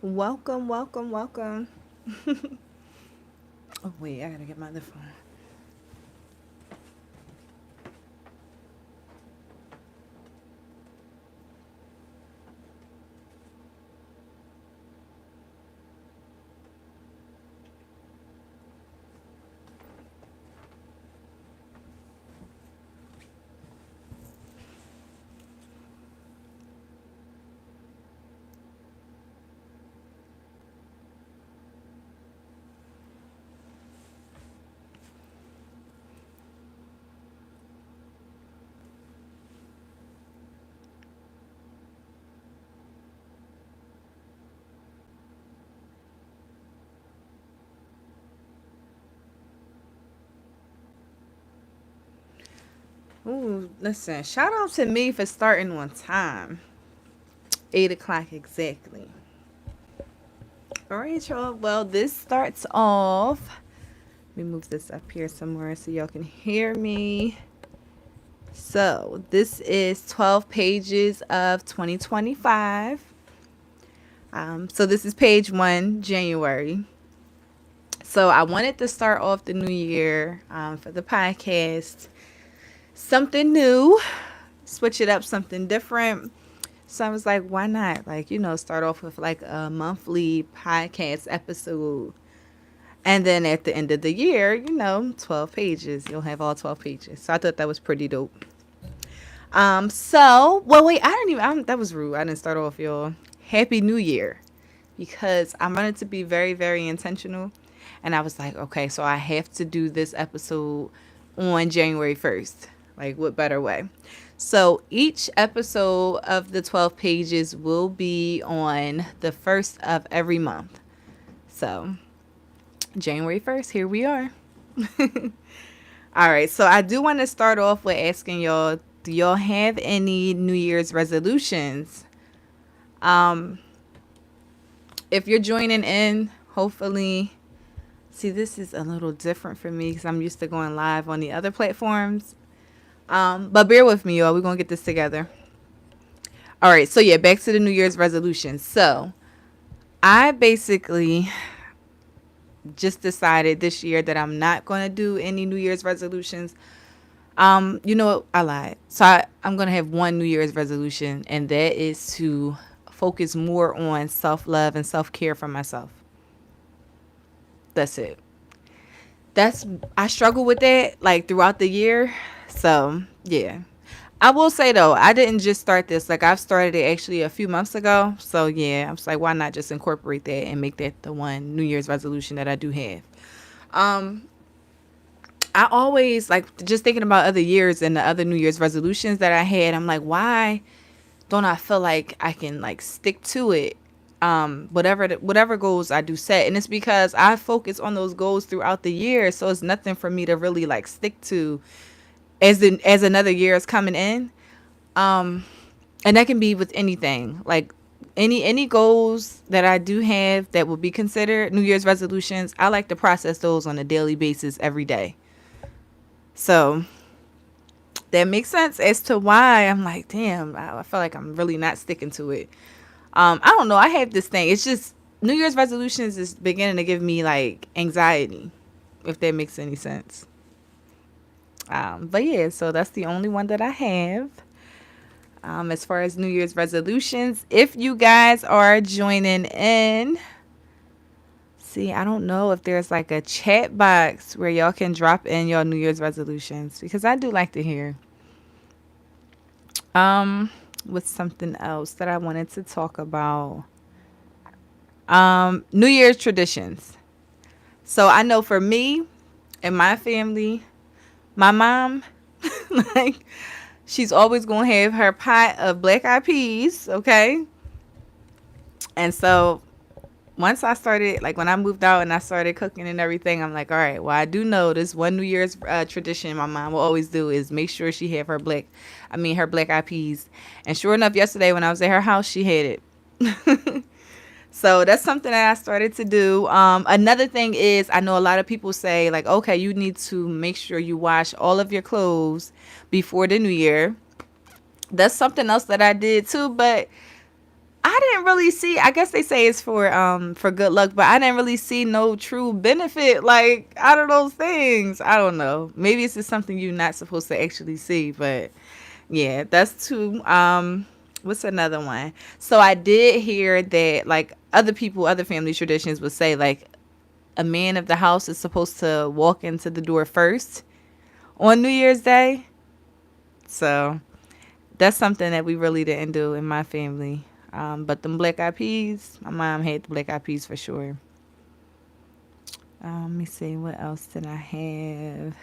Welcome, welcome, welcome. Oh, wait, I gotta get my other phone. Ooh, listen, shout out to me for starting on time. 8 o'clock exactly. All right, y'all. Well, this starts off. Let me move this up here somewhere so y'all can hear me. So, this is 12 pages of 2025. So, this is page 1, January. So, I wanted to start off the new year for the podcast. Something new, switch it up, something different. So I was like, why not? Like, start off with like a monthly podcast episode. And then at the end of the year, 12 pages. You'll have all 12 pages. So I thought that was pretty dope. Well, wait, that was rude. I didn't start off, y'all. Happy New Year. Because I wanted to be very, very intentional. And I was like, okay, so I have to do this episode on January 1st. Like, what better way? So each episode of the 12 pages will be on the first of every month. So January 1st, here we are. All right, so I do want to start off with asking y'all, do y'all have any New Year's resolutions? Um, if you're joining in, hopefully, see, this is a little different for me because I'm used to going live on the other platforms. But bear with me, y'all. We're going to get this together. All right, so yeah, back to the New Year's resolutions. So I basically just decided this year that I'm not going to do any New Year's resolutions. You know what? I lied. So I'm going to have one New Year's resolution, and that is to focus more on self-love and self-care for myself. That's it. I struggle with that like throughout the year. So, yeah. I will say though, I didn't just start this. Like I've started it actually a few months ago. So yeah, I was like, why not just incorporate that and make that the one New Year's resolution that I do have. Um, I always like just thinking about other years and the other New Year's resolutions that I had. I'm like, why don't I feel like I can like stick to it? Whatever goals I do set, and it's because I focus on those goals throughout the year. So it's nothing for me to really like stick to as another year is coming in. Um, and that can be with anything like any goals that I do have that would be considered New Year's resolutions. I like to process those on a daily basis every day. So that makes sense as to why I'm like, damn, I feel like I'm really not sticking to it. I don't know. I have this thing. It's just New Year's resolutions is beginning to give me like anxiety, if that makes any sense. But yeah, so that's the only one that I have. As far as New Year's resolutions, if you guys are joining in, see, I don't know if there's like a chat box where y'all can drop in your New Year's resolutions because I do like to hear. Um, with something else that I wanted to talk about. New Year's traditions. So I know for me and my family, my mom, like, she's always gonna have her pot of black eyed peas, okay? And so once I started, like when I moved out and I started cooking and everything, I'm like, all right, well, I do know this one New Year's tradition my mom will always do is make sure she have her black eyed peas. And sure enough, yesterday when I was at her house, she had it. So that's something that I started to do. Another thing is, I know a lot of people say, like, okay, you need to make sure you wash all of your clothes before the new year. That's something else that I did too, but I didn't really see. I guess they say it's for good luck, but I didn't really see no true benefit like out of those things. I don't know. Maybe it's just something you're not supposed to actually see, but yeah, that's two. What's another one? So I did hear that like other people, other family traditions would say like a man of the house is supposed to walk into the door first on New Year's Day. So that's something that we really didn't do in my family. But them black eyed peas, my mom had the black eyed peas for sure. Let me see, what else did I have?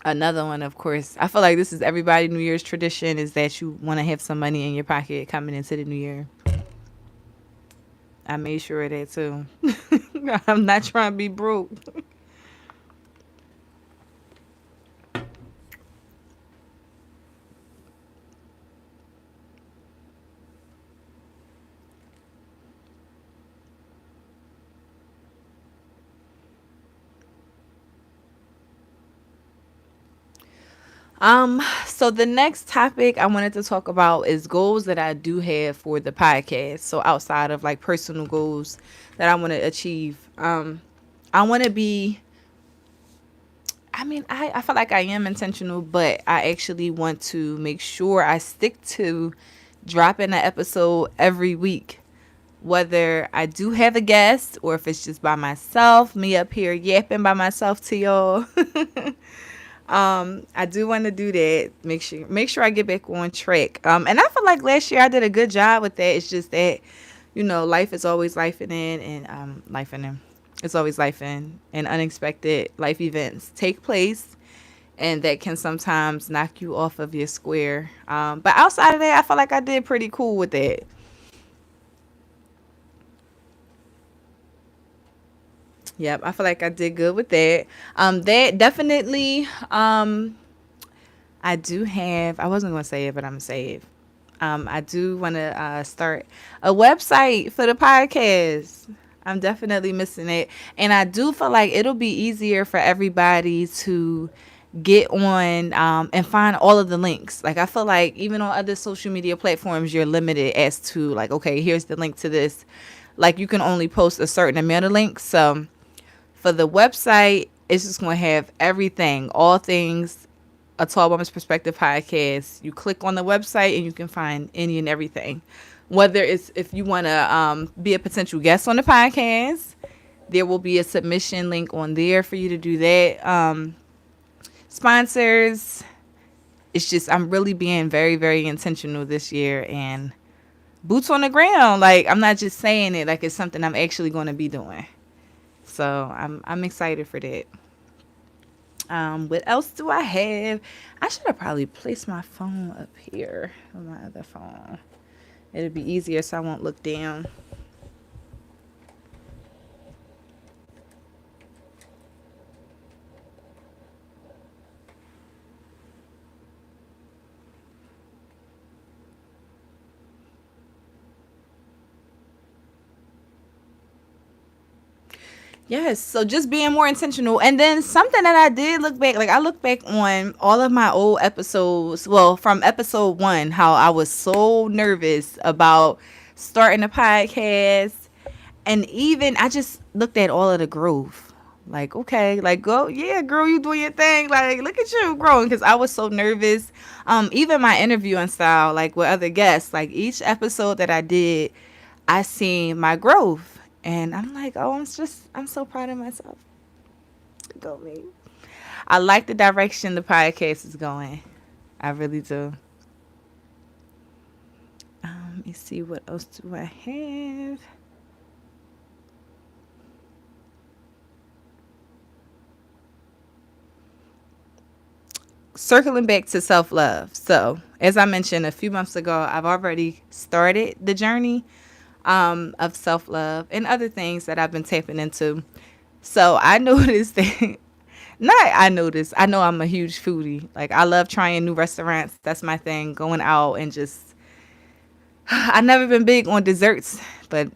Another one, of course. I feel like this is everybody New Year's tradition is that you want to have some money in your pocket coming into the new year. I made sure of that too. I'm not trying to be broke. So the next topic I wanted to talk about is goals that I do have for the podcast. So outside of like personal goals that I want to achieve, I want to be. I feel like I am intentional, but I actually want to make sure I stick to dropping an episode every week. Whether I do have a guest or if it's just by myself, me up here yapping by myself to y'all. I do want to do that. Make sure I get back on track. And I feel like last year I did a good job with that. It's just that, life is always life in and life in. It's always life in and unexpected life events take place, and that can sometimes knock you off of your square. But outside of that, I feel like I did pretty cool with that. Yep, I feel like I did good with that. That definitely. I do have. I wasn't gonna say it, but I'm gonna say it. I do want to start a website for the podcast. I'm definitely missing it, and I do feel like it'll be easier for everybody to get on and find all of the links. Like I feel like even on other social media platforms, you're limited as to like, okay, here's the link to this. Like you can only post a certain amount of links. So for the website, it's just going to have everything, all things a Tall Woman's Perspective podcast. You click on the website and you can find any and everything. Whether it's if you want to be a potential guest on the podcast, there will be a submission link on there for you to do that. Sponsors, it's just I'm really being very, very intentional this year and boots on the ground. Like I'm not just saying it, like it's something I'm actually going to be doing. So I'm excited for that. What else do I have? I should have probably placed my phone up here on my other phone. It'll be easier so I won't look down. Yes, so just being more intentional. And then something that I did look back, like I look back on all of my old episodes, well, from episode one, how I was so nervous about starting a podcast. And even I just looked at all of the growth. Like, okay, like go, yeah, girl, you doing your thing. Like, look at you growing. Cause I was so nervous. Even my interviewing style, like with other guests, like each episode that I did, I seen my growth. And I'm like, oh, I'm so proud of myself. Go me. I like the direction the podcast is going. I really do. Let me see, what else do I have? Circling back to self love. So, as I mentioned a few months ago, I've already started the journey of self love and other things that I've been tapping into. So, I noticed that, not I noticed, I know I'm a huge foodie. Like, I love trying new restaurants. That's my thing, going out and just, I've never been big on desserts, but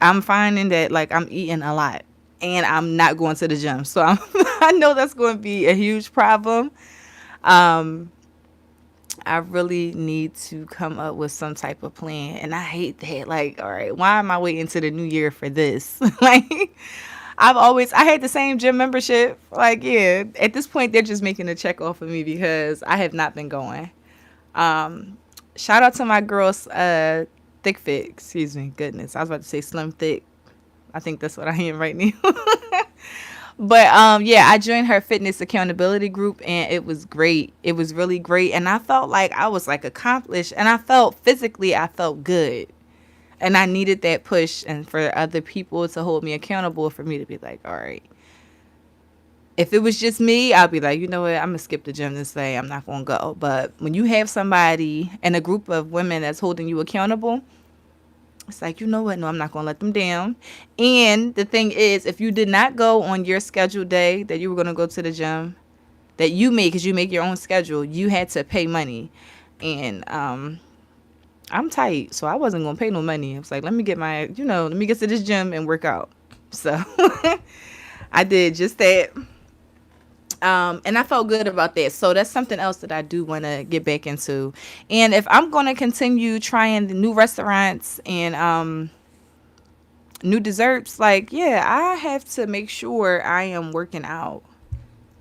I'm finding that like I'm eating a lot and I'm not going to the gym. So, I know that's going to be a huge problem. Um, I really need to come up with some type of plan. And I hate that. Like, all right, why am I waiting to the new year for this? Like, I had the same gym membership. Like, yeah, at this point, they're just making a check off of me because I have not been going. Um, Shout out to my girls, Thick Fit. Excuse me, goodness. I was about to say Slim Thick. I think that's what I am right now. But yeah, I joined her fitness accountability group and it was great. It was really great and I felt like I was like accomplished and I felt physically I felt good. And I needed that push and for other people to hold me accountable for me to be like, all right. If it was just me, I'd be like, you know what, I'm gonna skip the gym this day. I'm not gonna go. But when you have somebody and a group of women that's holding you accountable, it's like, you know what? No, I'm not going to let them down. And the thing is, if you did not go on your scheduled day that you were going to go to the gym, that you made, because you make your own schedule, you had to pay money. And I'm tight, so I wasn't going to pay no money. I was like, let me get let me get to this gym and work out. So I did just that. And I felt good about that. So that's something else that I do want to get back into. And if I'm going to continue trying the new restaurants and new desserts, like, yeah, I have to make sure I am working out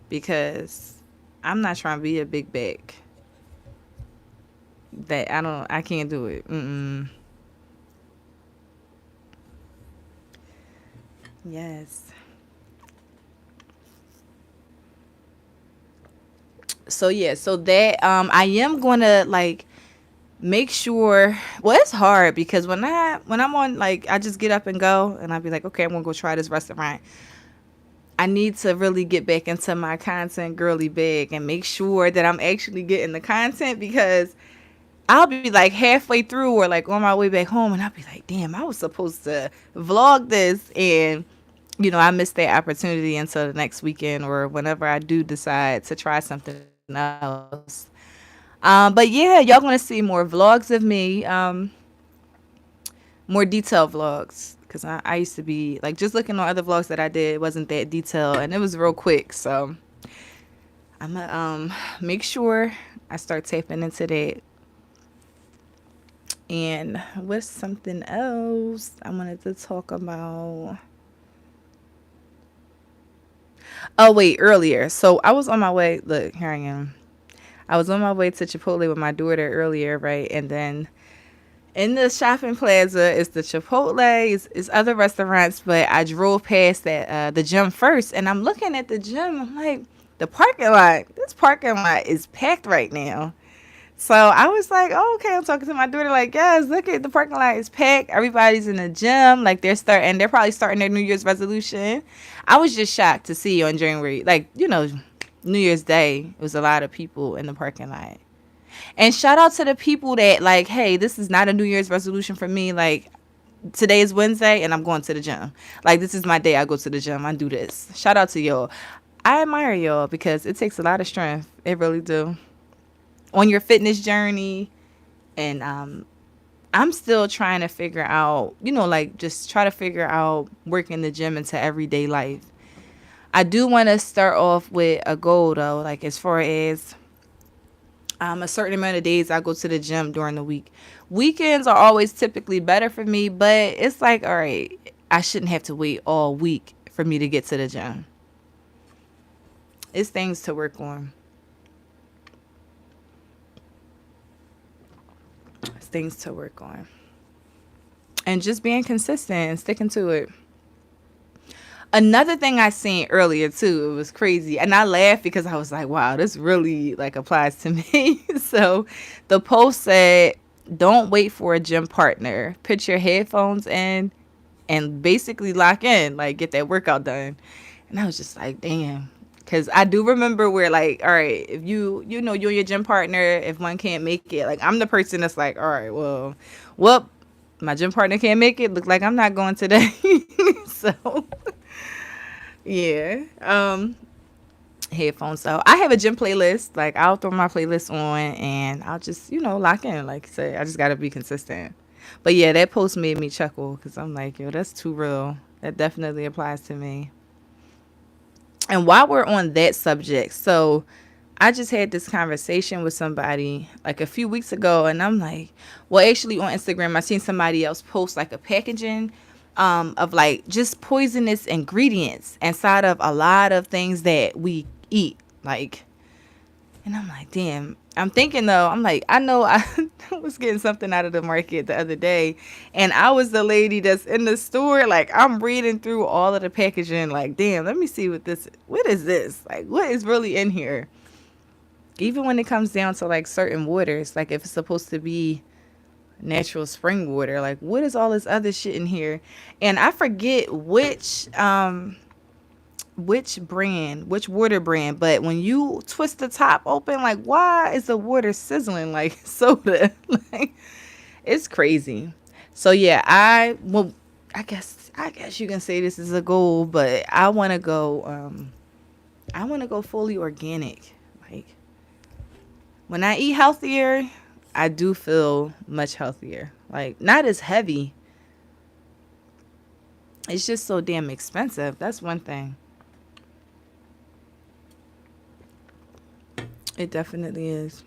because I'm not trying to be a big back. That I can't do it. Mm-mm. Yes. So yeah, so that I am gonna like make sure. Well, it's hard because when I'm on, like, I just get up and go and I'll be like, okay, I'm gonna go try this restaurant. I need to really get back into my content girly bag and make sure that I'm actually getting the content because I'll be like halfway through or like on my way back home and I'll be like, damn, I was supposed to vlog this and I missed that opportunity until the next weekend or whenever I do decide to try something else. But yeah, y'all gonna see more vlogs of me, more detailed vlogs. Cause I used to be like just looking on other vlogs that I did wasn't that detailed and it was real quick. So I'm gonna make sure I start tapping into that. And what's something else I wanted to talk about? Oh wait, earlier. So I was on my way. Look, here I am. I was on my way to Chipotle with my daughter earlier, right? And then in the shopping plaza is the Chipotle, is other restaurants, but I drove past that the gym first, and I'm looking at the gym. I'm like, the parking lot. This parking lot is packed right now. So I was like, oh, okay. I'm talking to my daughter, like, yes, look at the parking lot is packed. Everybody's in the gym. Like they're probably starting their New Year's resolution. I was just shocked to see on January, like, New Year's Day, it was a lot of people in the parking lot. And shout out to the people that like, hey, this is not a New Year's resolution for me. Like today is Wednesday and I'm going to the gym. Like this is my day. I go to the gym. I do this. Shout out to y'all. I admire y'all because it takes a lot of strength. It really do. On your fitness journey. And I'm still trying to figure out, like just try to figure out working the gym into everyday life. I do want to start off with a goal though, like as far as a certain amount of days I go to the gym during the week. Weekends are always typically better for me, but it's like, all right, I shouldn't have to wait all week for me to get to the gym. It's things to work on. It's things to work on. And just being consistent and sticking to it. Another thing I seen earlier too, it was crazy. And I laughed because I was like, wow, this really like applies to me. So the post said, don't wait for a gym partner. Put your headphones in and basically lock in, like get that workout done. And I was just like, damn. Cause I do remember where like, all right, if you and your gym partner, if one can't make it, like I'm the person that's like, all right, well, my gym partner can't make it. Look like I'm not going today. So yeah. Headphones. So I have a gym playlist. Like I'll throw my playlist on and I'll just, lock in. Like I say, I just gotta be consistent. But yeah, that post made me chuckle because I'm like, yo, that's too real. That definitely applies to me. And while we're on that subject, so I just had this conversation with somebody like a few weeks ago, and I'm like, well, actually on Instagram, I seen somebody else post like a packaging of like just poisonous ingredients inside of a lot of things that we eat. Like, and I'm like, damn. I'm thinking though, I'm like, I know I was getting something out of the market the other day, and I was the lady that's in the store. Like, I'm reading through all of the packaging, like, damn, let me see what is this? Like, what is really in here? Even when it comes down to like certain waters, like if it's supposed to be natural spring water, like what is all this other shit in here? And I forget which water brand, but when you twist the top open, like why is the water sizzling like soda? Like it's crazy. So yeah, I guess you can say this is a goal, but I want to go fully organic. Like when I eat healthier, I do feel much healthier. Like not as heavy. It's just so damn expensive. That's one thing. It definitely is.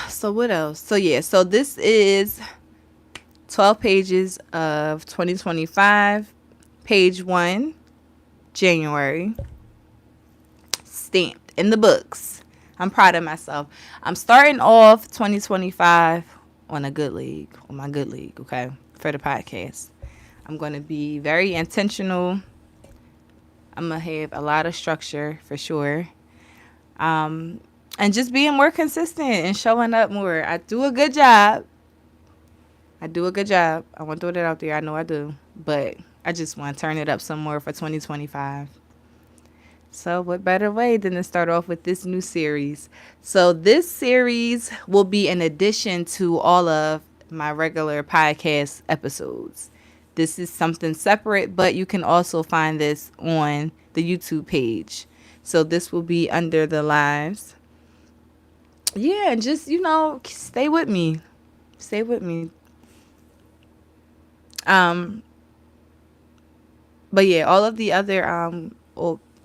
So what else? So yeah, so this is 12 pages of 2025, page 1, January, stamped in the books. I'm proud of myself. I'm starting off 2025 on a good league, on my good league, okay, for the podcast. I'm going to be very intentional. I'm going to have a lot of structure for sure. And just being more consistent and showing up more. I do a good job. I do a good job. I want to throw that out there. I know I do. But I just want to turn it up some more for 2025. So, what better way than to start off with this new series? So, this series will be in addition to all of my regular podcast episodes. This is something separate, but you can also find this on the YouTube page. So, this will be under the lives. Yeah, and just, stay with me. Stay with me. Um, but yeah, all of the other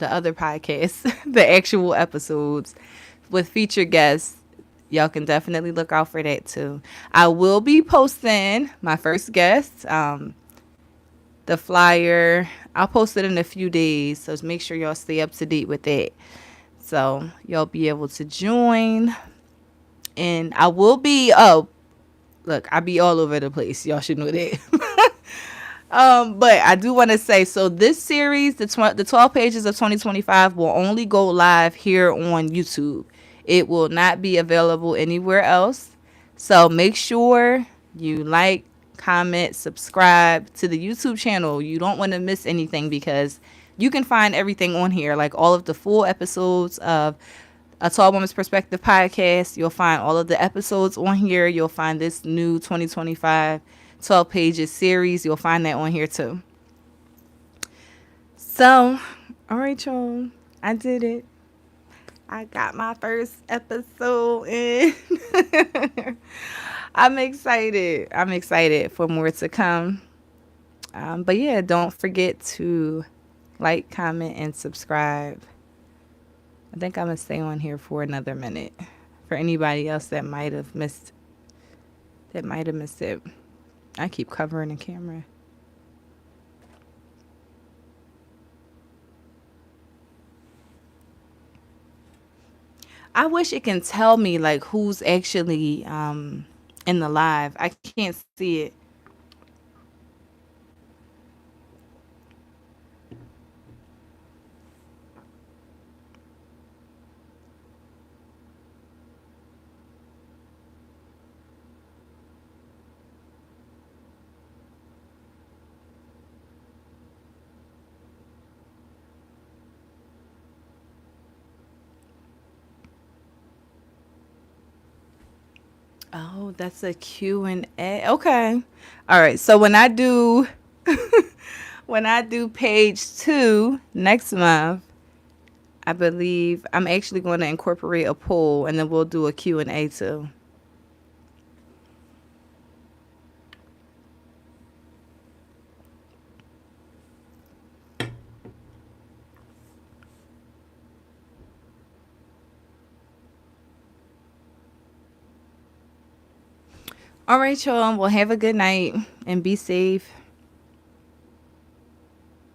podcasts, the actual episodes with featured guests, y'all can definitely look out for that too. I will be posting my first guest, the flyer. I'll post it in a few days, so make sure y'all stay up to date with that. So y'all be able to join, and I will be. Oh, look, I be all over the place. Y'all should know that. But I do want to say, so this series, the 12 pages of 2025 will only go live here on YouTube. It will not be available anywhere else. So make sure you like, comment, subscribe to the YouTube channel. You don't want to miss anything because you can find everything on here, like all of the full episodes of a Tall Woman's Perspective podcast. You'll find all of the episodes on here. You'll find this new 2025 12 pages series. You'll find that on here too. So, all right, y'all. I did it. I got my first episode in. I'm excited. I'm excited for more to come. But yeah, don't forget to like, comment, and subscribe. I think I'm going to stay on here for another minute. For anybody else that might have missed it. I keep covering the camera. I wish it can tell me like who's actually in the live. I can't see it. Oh, that's a Q and A. Okay. All right. So when I do page 2 next month, I believe I'm actually going to incorporate a poll, and then we'll do a Q&A too. All right, y'all. Well, have a good night and be safe.